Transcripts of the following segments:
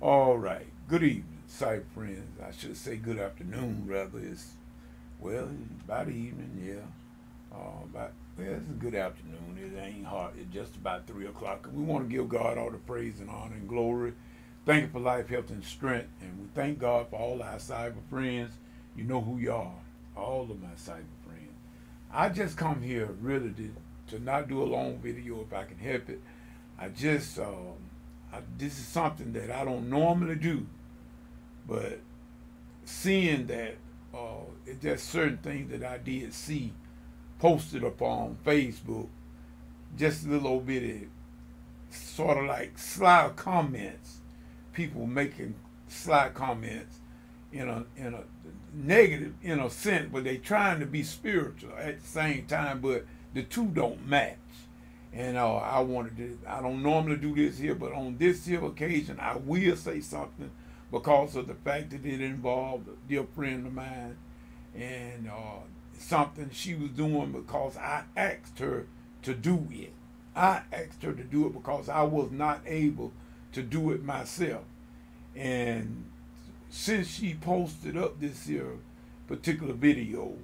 All right. Good evening, sight friends. I should say good afternoon, rather. Well, about evening, yeah. It's a good afternoon. It ain't hard. It's just about 3 o'clock. And we want to give God all the praise and honor and glory. Thank you for life, health, and strength. And we thank God for all our cyber friends. You know who you are. All of my cyber friends. I just come here really to not do a long video if I can help it. This is something that I don't normally do, but seeing that it's just certain things that I did see posted up on Facebook, just a little bitty, sort of like sly comments, people making sly comments in a negative in a sense, but they trying to be spiritual at the same time, but the two don't match. And I don't normally do this here, but on this here occasion, I will say something because of the fact that it involved a dear friend of mine and something she was doing because I asked her to do it. I asked her to do it because I was not able to do it myself. And since she posted up this here particular video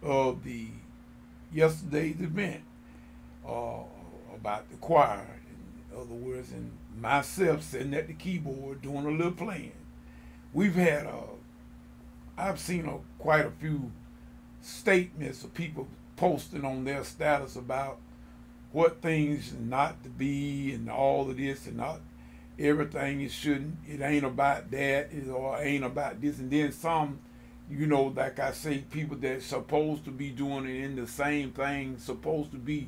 of the yesterday's event, uh, about the choir, in other words, and myself sitting at the keyboard doing a little playing. We've had I've seen quite a few statements of people posting on their status about what things not to be and all of this and not everything it shouldn't. It ain't about that, or ain't about this, and then some. Like I say, people that's supposed to be doing it in the same thing, supposed to be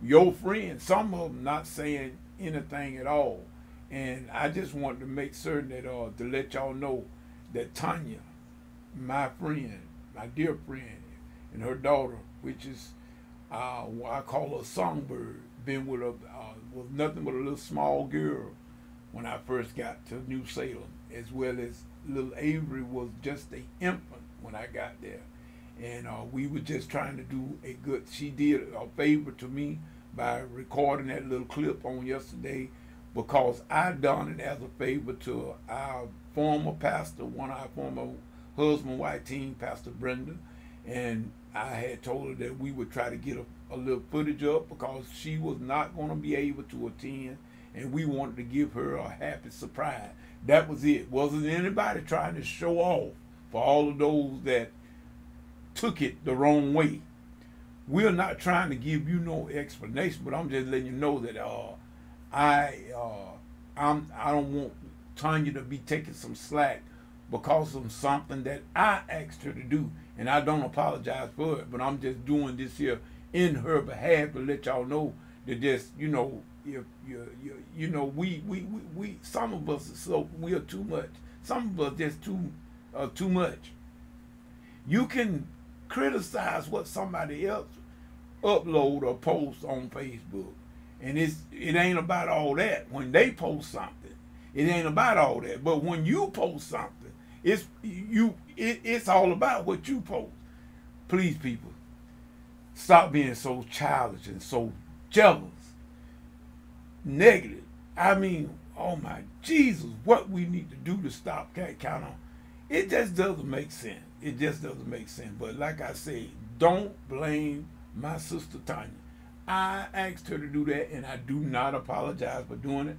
your friend. Some of them not saying anything at all. And I just wanted to make certain that to let y'all know that Tonya, my friend, my dear friend, and her daughter, which is what I call a songbird, been with was nothing but a little small girl when I first got to New Salem, as well as little Avery was just an infant when I got there. And we were just trying to do a good, she did a favor to me by recording that little clip on yesterday because I done it as a favor to our former pastor, one of our former husband-wife team, Pastor Brenda. And I had told her that we would try to get a little footage up because she was not going to be able to attend, and we wanted to give her a happy surprise. That was it. Wasn't anybody trying to show off for all of those that took it the wrong way. We're not trying to give you no explanation, but I'm just letting you know that I don't want Tonya to be taking some slack because of something that I asked her to do, and I don't apologize for it. But I'm just doing this here in her behalf to let y'all know that just if we some of us we are too much. Some of us just too much. You can criticize what somebody else upload or post on Facebook, and it ain't about all that. When they post something, it ain't about all that. But when you post something, it's all about what you post. Please, people, stop being so childish and so jealous, negative. I mean, oh my Jesus, what we need to do to stop that kind of, it just doesn't make sense. It just doesn't make sense. But like I say, don't blame my sister Tonya. I asked her to do that, and I do not apologize for doing it.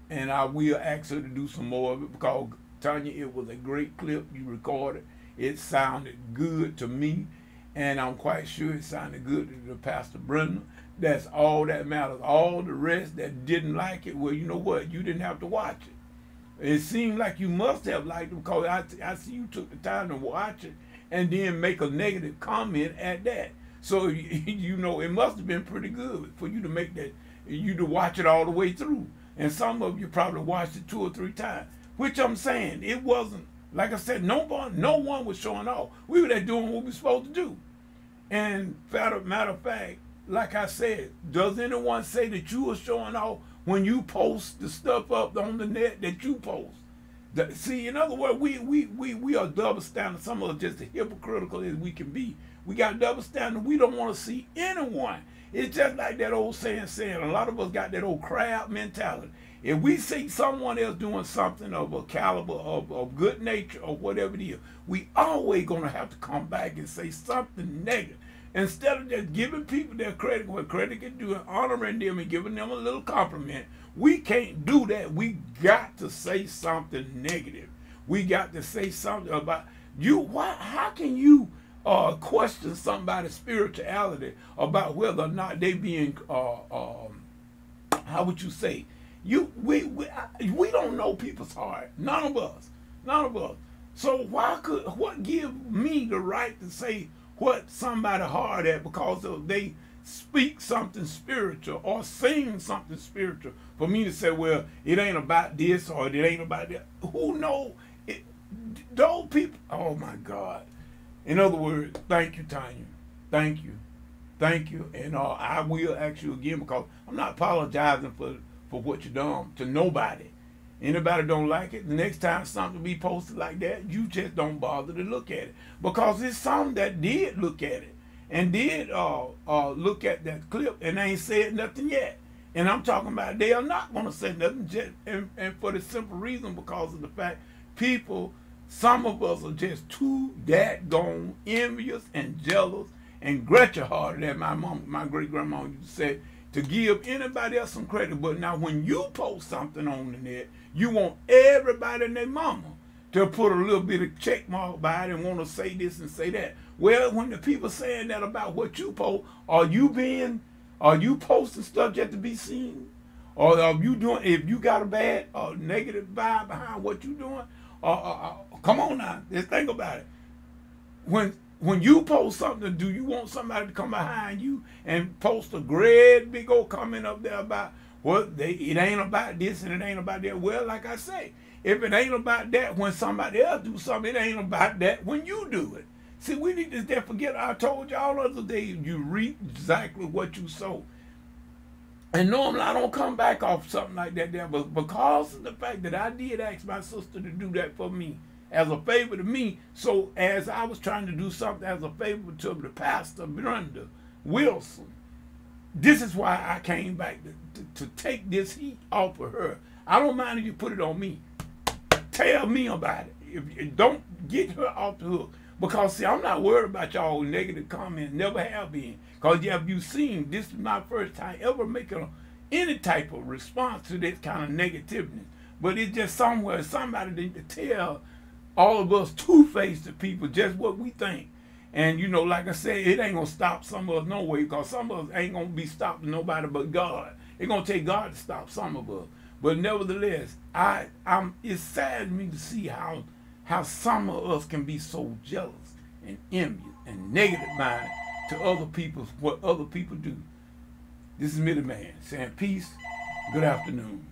And I will ask her to do some more of it because, Tonya, it was a great clip you recorded. It sounded good to me, and I'm quite sure it sounded good to the Pastor Brenda. That's all that matters. All the rest that didn't like it, well, you know what? You didn't have to watch it. It seemed like you must have liked it because I see you took the time to watch it and then make a negative comment at that. So, it must have been pretty good for you to make that, you to watch it all the way through. And some of you probably watched it 2 or 3 times, which I'm saying, it wasn't, like I said, no one was showing off. We were there doing what we were supposed to do. And matter of fact, like I said, does anyone say that you are showing off when you post the stuff up on the net that you post? See, in other words, we are double standard. Some of us just as hypocritical as we can be. We got double standard. We don't want to see anyone. It's just like that old saying, a lot of us got that old crab mentality. If we see someone else doing something of a caliber of good nature or whatever it is, we always gonna have to come back and say something negative. Instead of just giving people their credit, what credit can do, and honoring them and giving them a little compliment, we can't do that. We got to say something negative. We got to say something about you. Why? How can you question somebody's spirituality about whether or not they being how would you say? We don't know people's heart. None of us. None of us. So what give me the right to say what somebody hard at because they speak something spiritual or sing something spiritual for me to say, well, it ain't about this or it ain't about that. Who know it? Those people, oh my God. In other words, thank you, Tonya. Thank you. Thank you. And I will ask you again because I'm not apologizing for what you done to nobody. Anybody don't like it, the next time something be posted like that, you just don't bother to look at it. Because it's some that did look at it and did look at that clip and ain't said nothing yet. And I'm talking about they are not going to say nothing just, and for the simple reason because of the fact people, some of us are just too daggone envious and jealous and grudge-hearted, as my great-grandma used to say, to give anybody else some credit. But now when you post something on the net, you want everybody and their mama to put a little bit of check mark by it and want to say this and say that. Well, when the people saying that about what you post, are you posting stuff just to be seen? Or are you doing, if you got a bad or negative vibe behind what you doing, come on now, just think about it. When you post something, do you want somebody to come behind you and post a great big old comment up there about, well, it ain't about this and it ain't about that? Well, like I say, if it ain't about that when somebody else do something, it ain't about that when you do it. See, we need to just forget, I told y'all the other day, you reap exactly what you sow. And normally I don't come back off something like that there, but because of the fact that I did ask my sister to do that for me, as a favor to me, so as I was trying to do something as a favor to the pastor, Brenda Wilson, this is why I came back to take this heat off of her. I don't mind if you put it on me. Tell me about it. If don't get her off the hook. Because, see, I'm not worried about y'all negative comments, never have been. Because, yeah, you've seen, this is my first time ever making any type of response to this kind of negativity. But it's just somewhere, somebody need to tell all of us two-faced people just what we think. And, you know, like I said, it ain't going to stop some of us no way, because some of us ain't going to be stopping nobody but God. It's going to take God to stop some of us. But nevertheless, it's sad to me to see how some of us can be so jealous and envious and negative-minded to other people, what other people do. This is Middy Man saying peace, good afternoon.